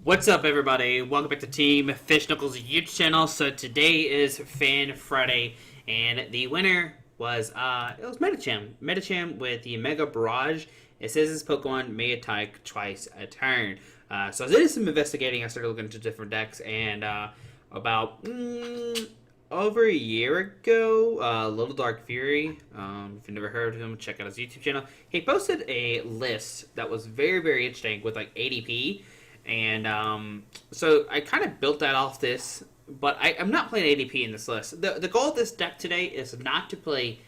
What's up, everybody? Welcome back to Team Fish Knuckles YouTube channel. So today is Fan Friday, and the winner was it was Medicham with the Mega Barrage. It says this Pokemon may attack twice a turn. So I did some investigating. I started looking into different decks, and about over a year ago, Little Dark Fury, if you've never heard of him, check out his YouTube channel. He posted a list that was very, very interesting with like ADP. And so I kind of built that off this, but I'm not playing ADP in this list. The goal of this deck today is not to play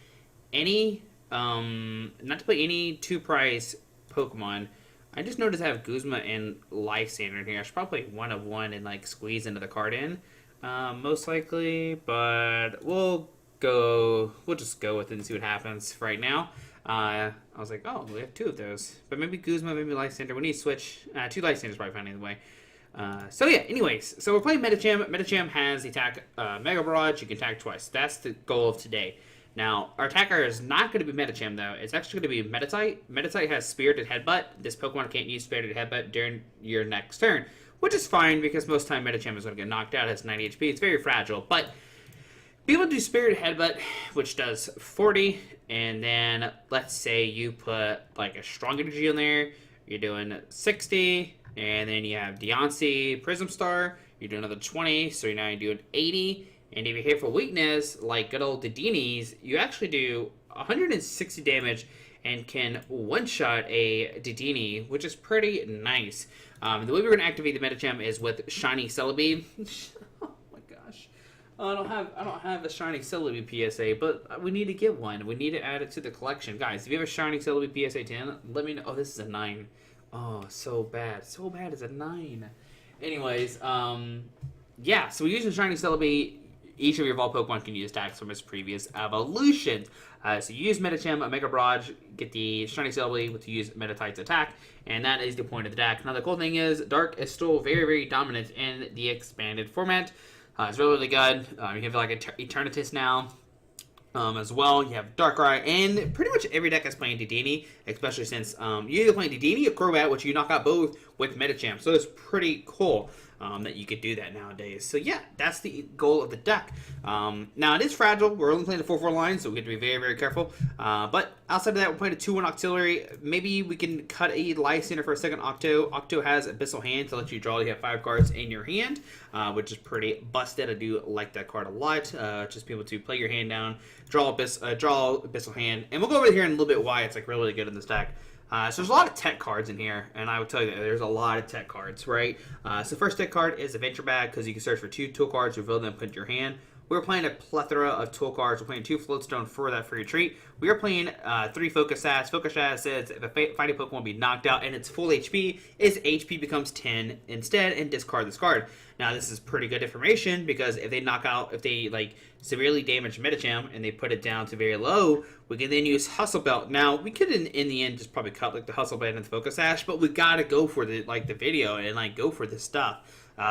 any two prize Pokemon. I just noticed I have Guzma and Lysandre in here. I should probably play one of one and like squeeze into the card in, most likely. But we'll just go with it and see what happens for right now. I was like, oh, we have two of those. But maybe Guzma, maybe Lysandre. We need to switch. Two Lysandres probably fine either way. So yeah, anyways. So we're playing Medicham. Medicham has the attack Mega Barrage. You can attack twice. That's the goal of today. Now, our attacker is not going to be Medicham, though. It's actually going to be Meditite. Meditite has Spirited Headbutt. This Pokemon can't use Spirited Headbutt during your next turn, which is fine because most of the time Medicham is going to get knocked out. It has 90 HP. It's very fragile, but be able to do Spirited Headbutt, which does 40, and then let's say you put like a Strong Energy in there, you're doing 60, and then you have Diancie Prism Star, you do another 20, so now you're doing 80, and if you hit for weakness, like good old Dedini's, you actually do 160 damage and can one-shot a Dedini, which is pretty nice. The way we're going to activate the Medicham is with Shiny Celebi. I don't have a Shiny Celebi PSA, but we need to get one. We need to add it to the collection. Guys, if you have a Shiny Celebi PSA 10, let me know. Oh, this is a 9. Oh, so bad. So bad it's a 9. Anyways, yeah, so we're using Shiny Celebi. Each of your Evolved Pokemon can use attacks from its previous evolutions. So you use Medicham, a Mega Barrage, get the Shiny Celebi to use Meditite's attack, and that is the point of the deck. Now, the cool thing is, Dark is still very, very dominant in the expanded format. It's really, really good. You have like Eternatus now as well. You have Darkrai, and pretty much every deck is playing Dedini, especially since you're either playing Dedini or Crobat, which you knock out both with Medicham. So it's pretty cool that you could do that nowadays. So yeah, that's the goal of the deck. Now it is fragile. We're only playing the 4/4 line, so we have to be very, very careful. But outside of that, we're playing a 2/1 Octillery. Maybe we can cut a Lysandre for a second Octo. Octo has Abyssal Hand to let you draw. You have 5 cards in your hand, which is pretty busted. I do like that card a lot. Just be able to play your hand down, draw Abyssal Hand, and we'll go over here in a little bit why it's like really, really good in this deck. So there's a lot of tech cards in here, and I would tell you that there's a lot of tech cards, right? So first tech card is Adventure Bag, because you can search for 2 tool cards, reveal them, put in your hand. We're playing a plethora of tool cards. We're playing 2 Float Stone for that for your treat. We are playing 3 Focus Sash. Focus Sash says if a fighting Pokemon be knocked out and it's full HP, its HP becomes 10 instead, and discard this card. Now this is pretty good information because if they like severely damage Medicham and they put it down to very low, we can then use Hustle Belt. Now we could in the end just probably cut like the Hustle Belt and the Focus Sash, but we gotta go for the video and like go for this stuff.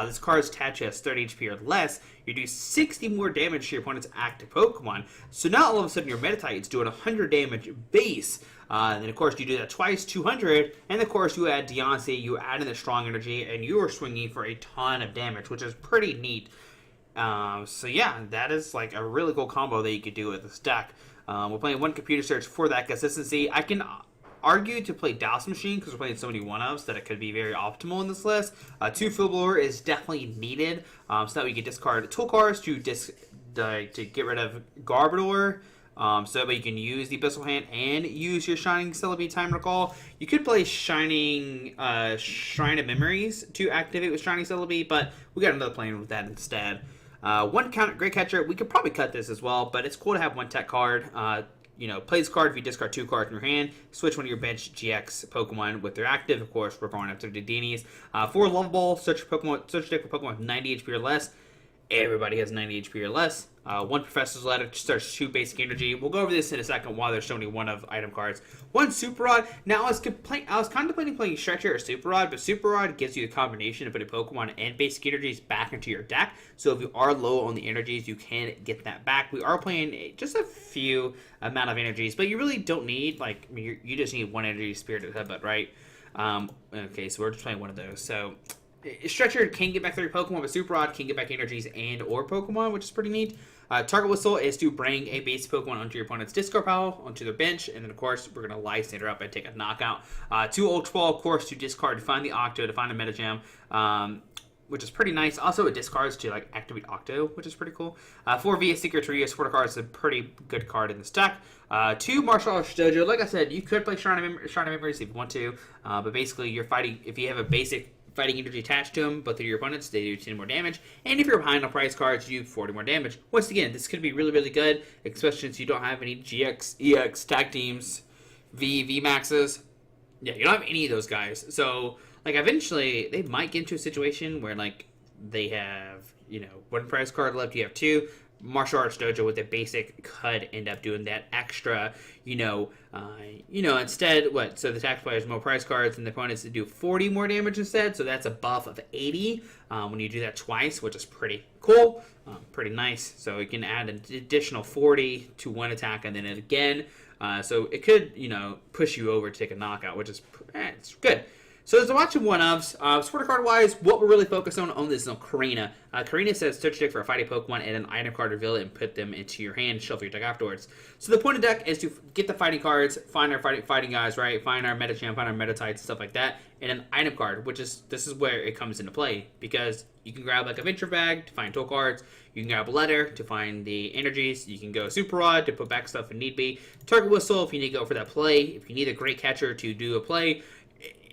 This card's attached has 30 HP or less. You do 60 more damage to your opponent's active Pokemon. So now all of a sudden your Meditite is doing 100 damage base. And then of course you do that twice, 200. And of course you add Diancie, you add in the Strong Energy, and you are swinging for a ton of damage, which is pretty neat. So yeah, that is like a really cool combo that you could do with this deck. We're playing 1 Computer Search for that consistency. I can argue to play Douse Machine because we're playing so many 1-ups that it could be very optimal in this list. 2 Field Blower is definitely needed, so that we can discard tool cards to get rid of Garbodor. So that way you can use the Abyssal Hand and use your Shining Celebi Time Recall. You could play Shrine of Memories to activate with Shining Celebi, but we got another plan with that instead. 1 Great Catcher, we could probably cut this as well, but it's cool to have 1 tech card. Play this card if you discard 2 cards from your hand. Switch one of your bench GX Pokemon with their active. Of course, we're going after the Dedini's. 4 Level Ball, search deck for Pokemon with 90 HP or less. Everybody has 90 HP or less. 1 Professor's Letter starts 2 basic energy. We'll go over this in a second while there's only 1 of item cards. 1 Super Rod. Now, I was contemplating playing Stretcher or Super Rod, but Super Rod gives you the combination of putting Pokemon and basic energies back into your deck. So if you are low on the energies, you can get that back. We are playing just a few amount of energies, but you really don't need, you just need 1 energy Spirited Headbutt, right? Okay, so we're just playing 1 of those. So Stretcher can get back 3 Pokemon, but Super Rod can get back energies and or Pokemon, which is pretty neat. Target Whistle is to bring a base Pokemon onto your opponent's discard pile, onto their bench, and then of course we're going to Lysandre up and take a knockout. 2 Ultra Ball, of course, to discard to find the Octo, to find a Medicham, which is pretty nice. Also, it discards to like activate Octo, which is pretty cool. 4 via Seeker ROS, 4 cards, a pretty good card in this deck. 2 Martial Arts Dojo. Like I said, you could play Shrine of Memories if you want to, but basically you're fighting, if you have a basic fighting energy attached to them, but through your opponents, they do 10 more damage. And if you're behind on prize cards, you do 40 more damage. Once again, this could be really, really good, especially since you don't have any GX, EX, tag teams, V maxes. Yeah, you don't have any of those guys. So, like, eventually, they might get into a situation where, like, they have, you know, 1 prize card left, you have 2. Martial Arts Dojo with the basic could end up doing that extra, instead, what? So the tax player has more prize cards and the opponents to do 40 more damage instead, so that's a buff of 80 when you do that twice, which is pretty cool, pretty nice. So you can add an additional 40 to 1 attack and then again, so it could, push you over to take a knockout, which is it's good. So there's a bunch of one-ofs. Supporter card-wise, what we're really focused on this is Korrina. Korrina says search deck for a fighting Pokemon and an item card, reveal it, and put them into your hand, shuffle your deck afterwards. So the point of the deck is to get the fighting cards, find our fighting guys, right? Find our Medicham, find our Meditites, stuff like this is item card, this is where it comes into play, because you can grab like a Venture Bag to find tool cards, you can grab a Letter to find the energies, you can go Super Rod to put back stuff if need be, Target Whistle if you need to go for that play, if you need a Great Catcher to do a play.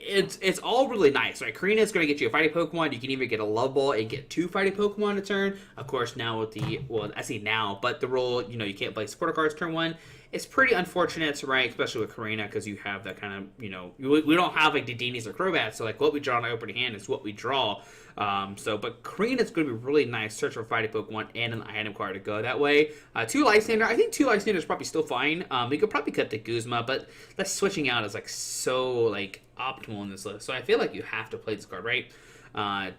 It's all really nice, right? Korrina is going to get you a fighting Pokemon. You can even get a Level Ball and get 2 fighting Pokemon a turn. Of course, now with I say now, but the rule, you can't play supporter cards turn 1. It's pretty unfortunate, right? Especially with Korrina, because you have that kind of, we don't have like Didinis or Crobats, so like what we draw in our opening hand is what we draw. But Korrina is going to be really nice. Search for fighting Pokemon and an item card to go that way. 2 Lysandre. I think 2 Lysandre is probably still fine. We could probably cut the Guzma, but that switching out is like so like optimal in this list. So I feel like you have to play this card, right?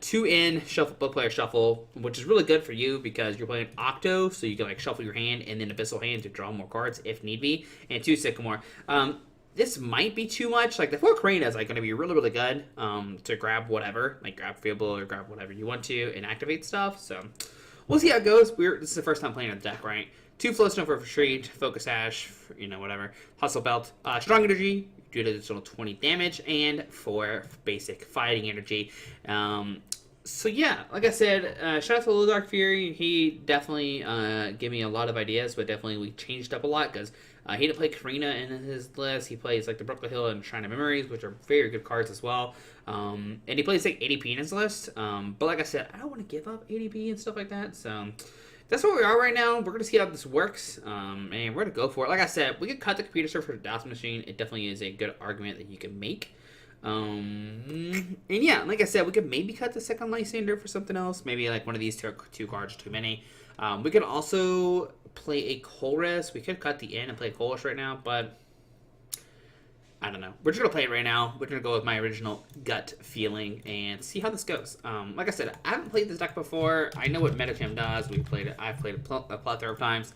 2 in shuffle, both player shuffle, which is really good for you because you're playing Octo, so you can like shuffle your hand and then Abyssal Hand to draw more cards if need be. And 2 Sycamore. This might be too much. Like the 4 Korrina is like going to be really, really good to grab whatever, like grab Field Blower or grab whatever you want to and activate stuff. So we'll see how it goes. This is the first time playing on the deck, right? 2 Float Stone for Retreat, Focus Sash, whatever. Hustle Belt, Strong Energy, do an additional 20 damage, and 4 basic fighting energy. So yeah, like I said, shout out to Little Dark Fury. He definitely gave me a lot of ideas, but definitely we changed up a lot because he didn't play Korrina in his list. He plays like the Brooklyn Hill and Shrine of Memories, which are very good cards as well. And he plays like ADP in his list. But like I said, I don't want to give up ADP and stuff like that. So that's where we are right now. We're going to see how this works. And we're going to go for it. Like I said, we could cut the computer search for the DOS machine. It definitely is a good argument that you can make. And yeah, like I said, we could maybe cut the second Lysandre for something else. Maybe like one of these two cards too many. We could also play a Colress. We could cut the N and play a Colress right now, but I don't know. We're just gonna play it right now. We're gonna go with my original gut feeling and see how this goes. Like I said, I haven't played this deck before. I know what Medicham does. I've played it a plethora of times.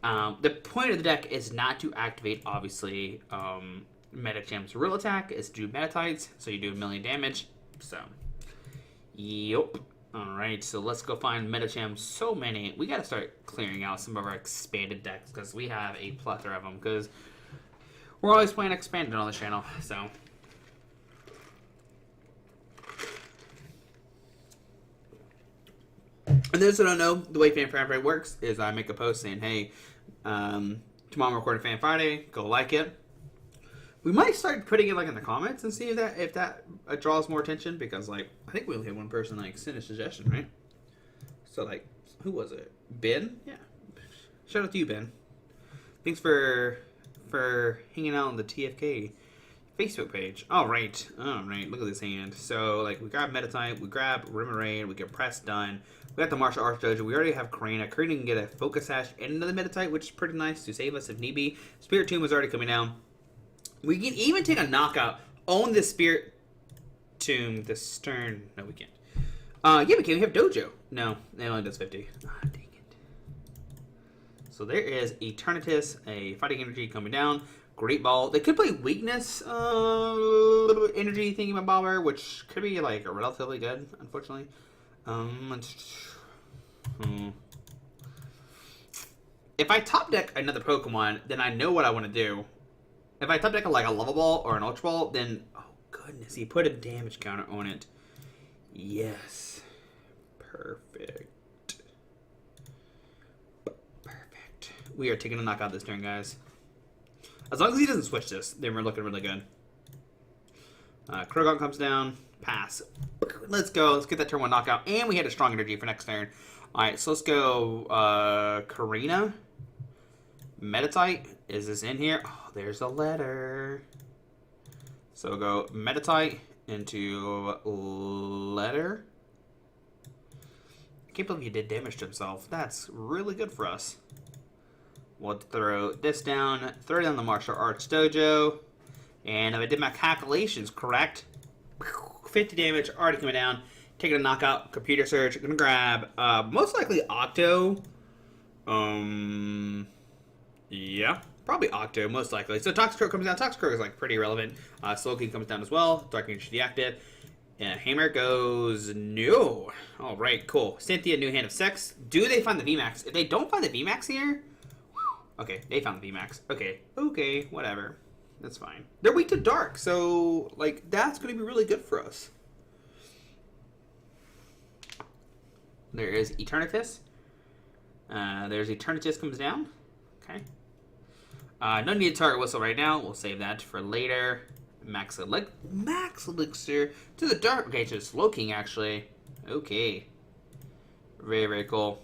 The point of the deck is not to activate, obviously, Medicham's real attack. Is to do Meditites, so you do 1,000,000 damage. So, yep. Alright, so let's go find Medicham. So many. We gotta start clearing out some of our expanded decks because we have a plethora of them. Because we're always playing expanded on the channel, so. And those who don't know, the way Fan Friday works is I make a post saying, hey, tomorrow I'm recording Fan Friday, go like it. We might start putting it like in the comments and see if that draws more attention because like I think we only had one person like send a suggestion, right? So like who was it? Ben? Yeah. Shout out to you, Ben. Thanks for hanging out on the TFK Facebook page. Alright. Look at this hand. So like we grab Meditite, we grab Remoraid, we get Press done. We got the Martial Arts Dojo. We already have Korrina. Korrina can get a Focus Sash and another Meditite, which is pretty nice to save us if need be. Spirit Tomb is already coming down. We can even take a knockout on the Spirit Tomb, the Stern. No, we can't. Yeah, we can. We have Dojo. No, it only does 50. Ah, dang it. So there is Eternatus, a Fighting Energy coming down. Great Ball. They could play Weakness, Energy Thingamabobber, which could be like relatively good, unfortunately. If I top deck another Pokemon, then I know what I want to do. If I top deck like a Level Ball or an Ultra Ball, then oh goodness, he put a damage counter on it. Yes, perfect. We are taking a knockout this turn, guys. As long as he doesn't switch this, then we're looking really good. Krogon comes down. Pass. Let's go. Let's get that turn 1 knockout. And we had a Strong Energy for next turn. Alright, so let's go Korrina. Meditite. Is this in here? Oh, there's a letter. So we'll go Meditite into letter. I can't believe he did damage to himself. That's really good for us. We'll throw this down, throw down the martial arts dojo, and if I did my calculations correct, 50 damage already coming down. Taking a knockout, computer search. Gonna grab most likely Octo. Yeah, probably Octo most likely. So Toxicroak comes down. Toxicroak is like pretty irrelevant. Slowking comes down as well. Dark Energy deactive. And Hammer goes no. All right, cool. Cynthia, new hand of sex. Do they find the VMAX? If they don't find the VMAX here. Okay, they found the VMAX. Okay, whatever. That's fine. They're weak to dark, so, like, that's going to be really good for us. There is Eternatus. There's Eternatus comes down. Okay. No need to target Whistle right now. We'll save that for later. Max Elixir to the dark. Okay, to the Slowking, actually. Okay. Very, very cool.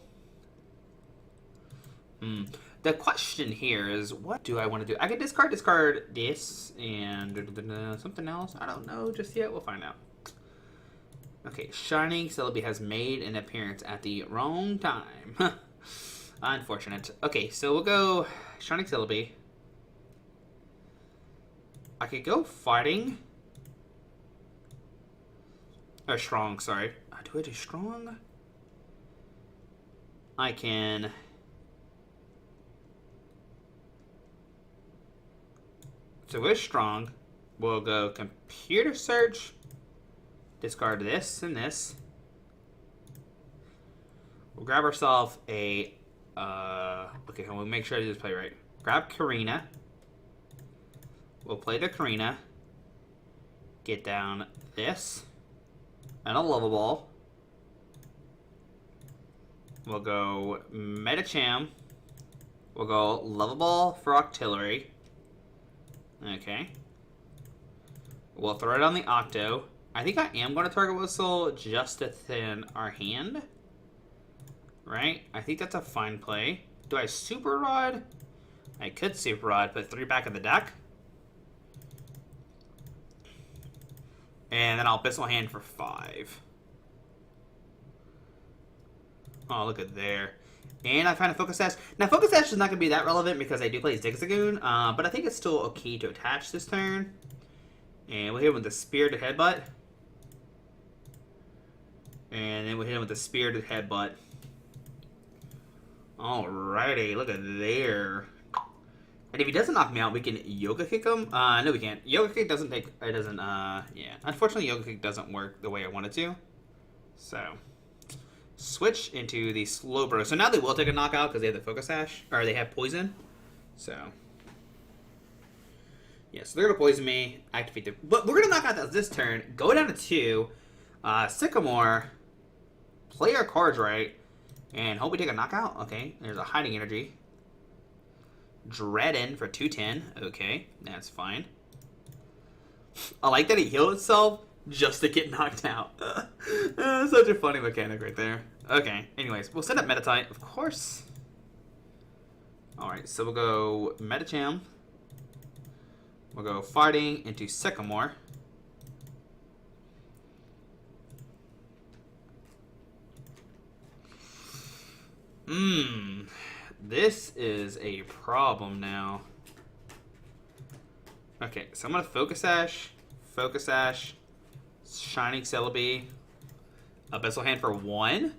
The question here is, what do I want to do? I can discard this, and something else. I don't know just yet. We'll find out. Okay, Shining Celebi has made an appearance at the wrong time. Unfortunate. Okay, so we'll go Shining Celebi. I could go Fighting. Or Strong, sorry. Do I do Strong? I can... So we're Strong. We'll go Computer Search. Discard this and this. We'll grab ourselves a... okay, we'll make sure I do this play right. Grab Korrina. We'll play the Korrina. Get down this. And a Level Ball. We'll go Medicham. We'll go Level Ball for Octillery. Okay. We'll throw it on the Octo. I think I am going to target Whistle just to thin our hand. Right? I think that's a fine play. Do I Super Rod? I could Super Rod, put 3 back in the deck. And then I'll Abyssal Hand for 5. Oh, look at there. And I find a Focus Sash. Now, Focus Sash is not going to be that relevant because I do play Zigzagoon, but I think it's still okay to attach this turn. And we'll hit him with the Spirited Headbutt. And then we'll hit him with the Spirited Headbutt. Alrighty, look at there. And if he doesn't knock me out, we can Yoga Kick him. No, we can't. Yoga Kick doesn't take... It doesn't, yeah. Unfortunately, Yoga Kick doesn't work the way I want it to. So... Switch into the Slowbro. So now they will take a knockout because they have the Focus Sash. Or they have Poison. So. Yeah, so they're going to Poison me. Activate the... But we're going to knock out this turn. Go down to 2. Sycamore. Play our cards right. And hope we take a knockout. Okay. There's a Hiding Energy. Dreadin for 210. Okay. That's fine. I like that he healed itself just to get knocked out. Such a funny mechanic right there. Okay, anyways, we'll set up Meditite, of course. Alright, so we'll go Medicham. We'll go Fighting into Sycamore. This is a problem now. Okay, so I'm going to Focus Sash, Shining Celebi, Abyssal Hand for 1.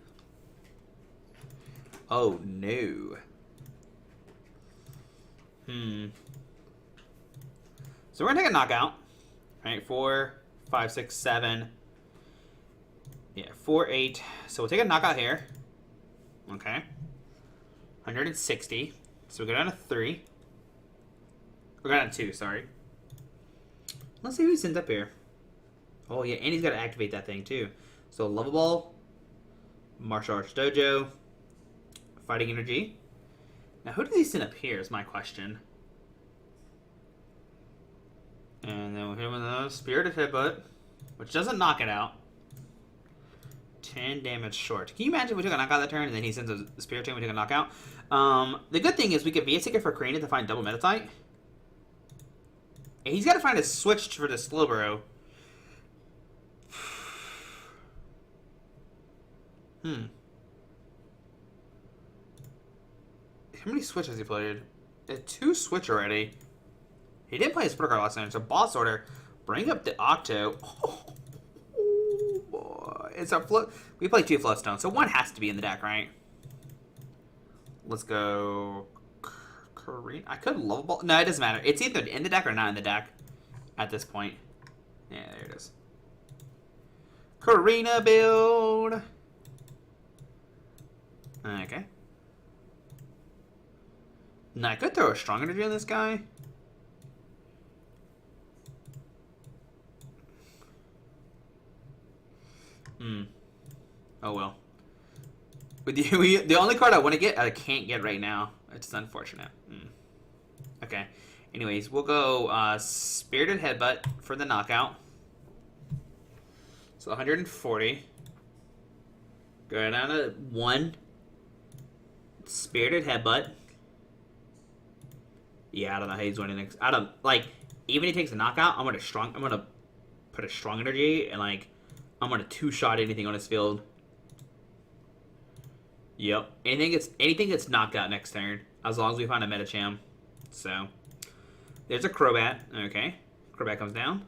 Oh no. So we're gonna take a knockout. Right, 4, 5, 6, 7. Yeah, 4, 8. So we'll take a knockout here. Okay. 160. So we go down to 3. We go down to 2, sorry. Let's see who sends up here. Oh yeah, and he's got to activate that thing too. So Level Ball, Martial Arts Dojo, Fighting Energy. Now who does he send up here is my question. And then we'll hit him with a Spirited Headbutt, which doesn't knock it out. 10 damage short. Can you imagine if we took a knockout that turn and then he sends a Spirit to him and we take a knockout? The good thing is we get VS Seeker for Korrina to find double Meditite. And he's got to find a switch for the Slowbro. How many switch has he played? 2 switch already. He did play a Super Rod last night, so boss order. Bring up the Octo. Oh boy. It's our float. We play 2 Float Stones, so 1 has to be in the deck, right? Let's go. Korrina. I could Level Ball. No, it doesn't matter. It's either in the deck or not in the deck at this point. Yeah, there it is. Korrina build. Okay. Now, I could throw a Strong Energy on this guy. Oh well. The only card I want to get, I can't get right now. It's unfortunate. Okay. Anyways, we'll go Spirited Headbutt for the knockout. So 140. Go down to 1. Spirited Headbutt. Yeah, I don't know how he's winning next. I don't like. Even if he takes a knockout, I'm gonna put a Strong Energy and like I'm gonna 2-shot anything on his field. Yep. Anything gets knocked out next turn, as long as we find a Medicham. So there's a Crobat. Okay, Crobat comes down.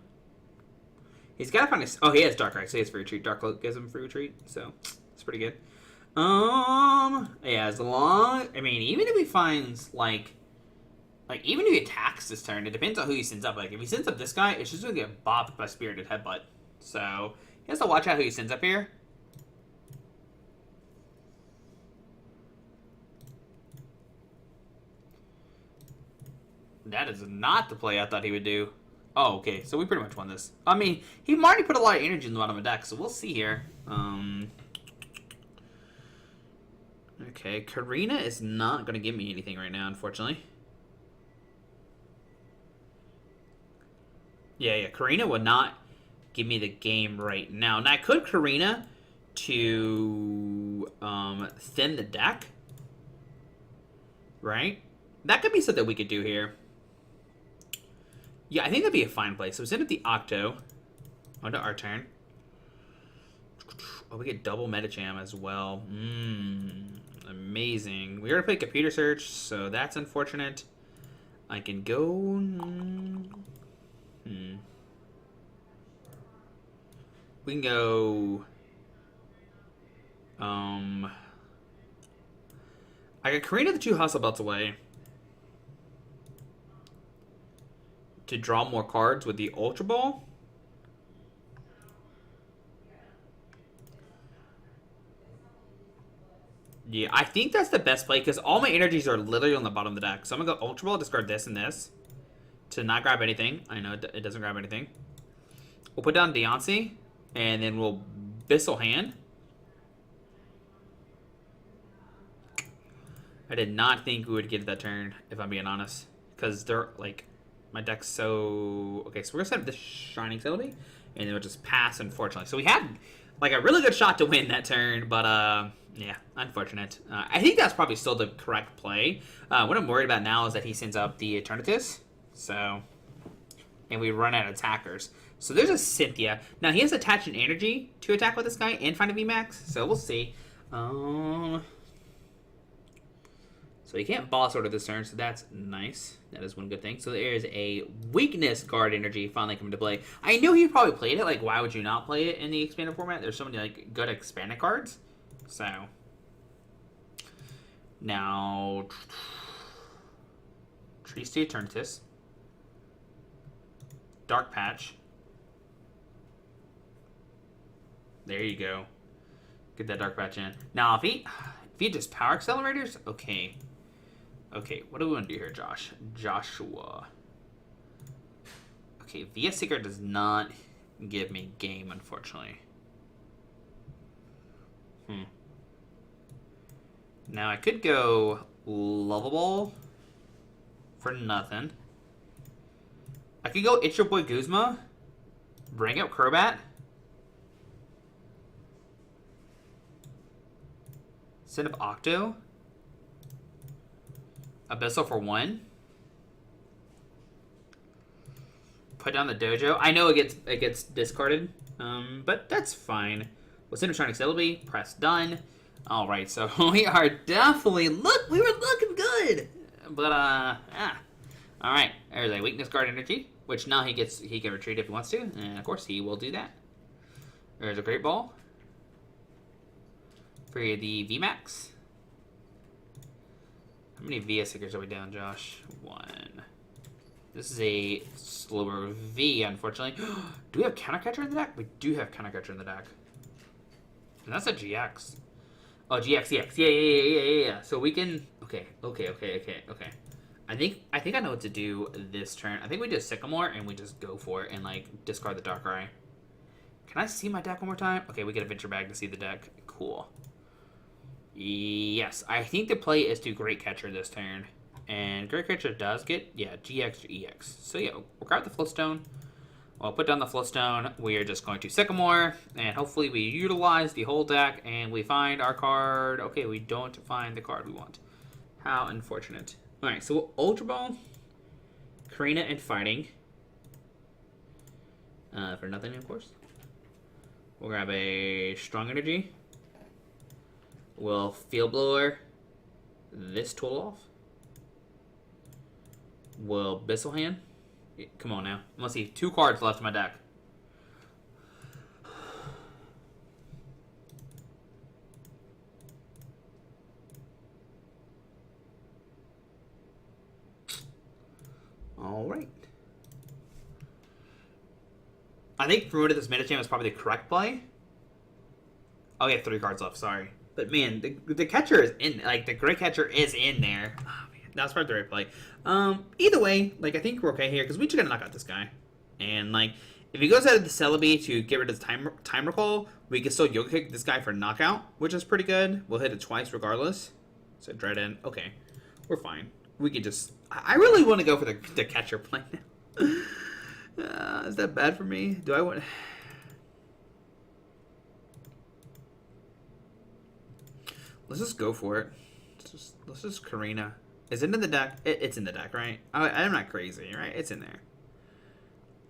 He's got to find a. Oh, he has Darkrai, so he has free retreat. Dark Cloak gives him free retreat, so it's pretty good. Yeah, as long. I mean, even if he finds like even if he attacks this turn, it depends on who he sends up. Like if he sends up this guy, it's just gonna get bopped by Spirited Headbutt. So he has to watch out who he sends up here. That is not the play I thought he would do. Oh, okay. So we pretty much won this. I mean, he already put a lot of energy in the bottom of the deck, so we'll see here. Okay, Korrina is not going to give me anything right now, unfortunately. Yeah, Korrina would not give me the game right now. Now, I could Korrina to thin the deck, right? That could be something we could do here. Yeah, I think that'd be a fine play. So send up the Octo onto our turn. Oh, we get double Medicham as well. Amazing. We already played Computer Search, so that's unfortunate. I can go. We can go. I can Korrina the 2 Hustle Belts away to draw more cards with the Ultra Ball. Yeah, I think that's the best play because all my energies are literally on the bottom of the deck. So I'm going to go Ultra Ball, discard this and this to not grab anything. I know it doesn't grab anything. We'll put down Diancie, and then we'll Bissell Hand. I did not think we would get that turn, if I'm being honest. Because they're, like, my deck's so... Okay, so we're going to set up this Shining Celebi, and then we'll just pass, unfortunately. So we had, like, a really good shot to win that turn, but, yeah, unfortunate. I think that's probably still the correct play. What I'm worried about now is that he sends up the Eternatus, so... And we run out of attackers. So there's a Cynthia. Now, he has attaching energy to attack with this guy and find a VMAX, so we'll see. So he can't boss order this turn, so that's nice. That is one good thing. So there is a weakness guard energy finally coming to play. I knew he probably played it. Like, why would you not play it in the expanded format? There's so many, like, good expanded cards. So. Now. Trees to Eternatus. Dark Patch. There you go. Get that Dark Patch in. Now, if he just power accelerators, okay. Okay, what do we want to do here, Joshua? Okay, VS Seeker does not give me game, unfortunately. Now, I could go Level Ball for nothing. I could go It's Your Boy Guzma. Bring up Crobat. Send up Octo. Abyssal for 1. Put down the Dojo. I know it gets discarded, but that's fine. We'll send a Shining Celebi. Press done. All right, so we are definitely we were looking good, but yeah. All right, there's a weakness guard energy, which now he can retreat if he wants to, and of course he will do that. There's a Great Ball for the VMAX. How many VS Seekers are we down, Josh? 1. This is a slower V, unfortunately. Do we have Counter Catcher in the deck? We do have Counter Catcher in the deck. And that's a GX. Oh, GX, EX. Yeah. So we can... Okay. I think I know what to do this turn. I think we do Sycamore and we just go for it and, like, discard the Darkrai. Can I see my deck one more time? Okay, we get a Venture Bag to see the deck. Cool. Yes, I think the play is to Great Catcher this turn. And Great Catcher does get, yeah, GX or EX. So yeah, we'll grab the Float Stone. We'll put down the Float Stone. We are just going to Sycamore. And hopefully we utilize the whole deck and we find our card. Okay, we don't find the card we want. How unfortunate. Alright, so we'll Ultra Ball, Korrina and Fighting. For nothing, of course. We'll grab a Strong Energy. We'll Field Blower this tool off. We'll Bissell Hand. Come on now. Let's see. 2 cards left in my deck. All right. I think promoted this Medicham is probably the correct play. Oh, we have 3 cards left. Sorry. But man, the catcher is in, like, the Great Catcher is in there. Oh, man, that's probably the right play. Either way, like, I think we're okay here because we just gotta knock out this guy. And, like, if he goes out of the Celebi to get rid of the time recall, we can still Yoga Kick this guy for knockout, which is pretty good. We'll hit it twice regardless. So Dread in. Okay, we're fine. We could just. I really want to go for the catcher play now. Is that bad for me? Do I want? Let's just go for it. Let's just Korrina. Is it in the deck? It's in the deck, right? I'm not crazy, right? It's in there.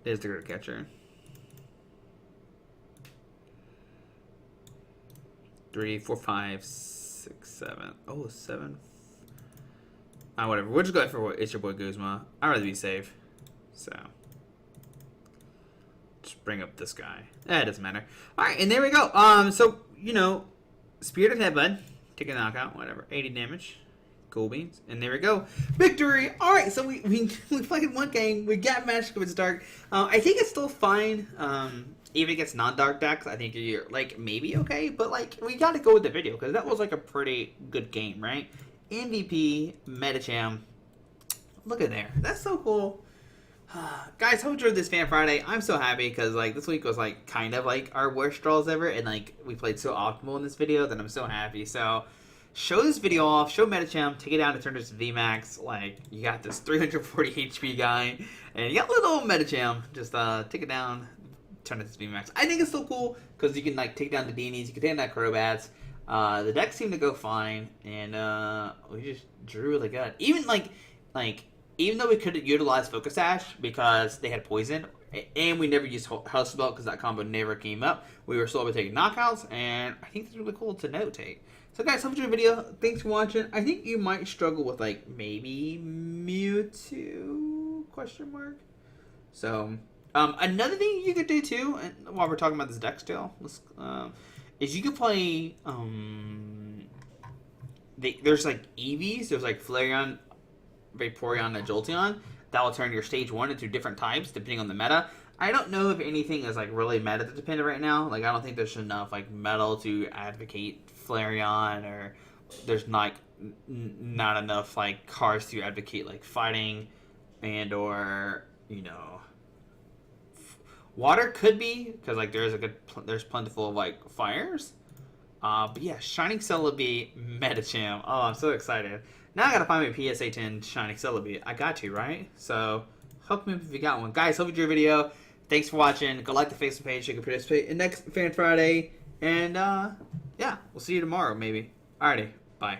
There's the Great Catcher. 3, 4, 5, 6, 7. Oh, 7. Whatever. We'll just go for It's Your Boy Guzma. I'd rather be safe. So. Just bring up this guy. It doesn't matter. Alright, and there we go. So, you know, Spirited Headbutt. Take a knockout, whatever. 80 damage. Cool beans. And there we go. Victory! Alright, so we played one game. We got matched with Dark. I think it's still fine. Even against non-dark decks, I think you're, like, maybe okay. But, like, we gotta go with the video. Because that was, like, a pretty good game, right? MVP, Medicham. Look at there. That's so cool. Guys, hope you enjoyed this Fan Friday. I'm so happy because, like, this week was, like, kind of, like, our worst draws ever. And, like, we played so optimal in this video that I'm so happy. So, show this video off. Show Medicham. Take it down to turn this to VMAX. Like, you got this 340 HP guy. And you got little Medicham. Just take it down. Turn it to VMAX. I think it's so cool because you can, like, take down the Beanies. You can take down that Crobats. The deck seemed to go fine. And we just drew really good. Even, even though we couldn't utilize Focus Sash because they had poison, and we never used Hustle Belt because that combo never came up, we were still able to take knockouts, and I think that's really cool to notate. So guys, hope you enjoyed the video. Thanks for watching. I think you might struggle with, like, maybe Mewtwo, question mark. So, another thing you could do too, and while we're talking about this deck still, is you could play, there's like EVs, there's like Flareon, Vaporeon, and Jolteon. that will turn your stage 1 into different types depending on the meta. I don't know if anything is like really meta dependent right now. Like I don't think there's enough like metal to advocate Flareon, or there's not enough like cards to advocate like fighting, and or you know, water could be because like there's plentiful of like fires. But yeah, Shining Celebi Medicham. Oh, I'm so excited. Now I gotta find my PSA 10 Shining Celebi. I got to, right? So hook me up if you got one. Guys, hope you enjoyed your video. Thanks for watching. Go like the Facebook page. You can participate in next Fan Friday. And yeah, we'll see you tomorrow maybe. Alrighty, bye.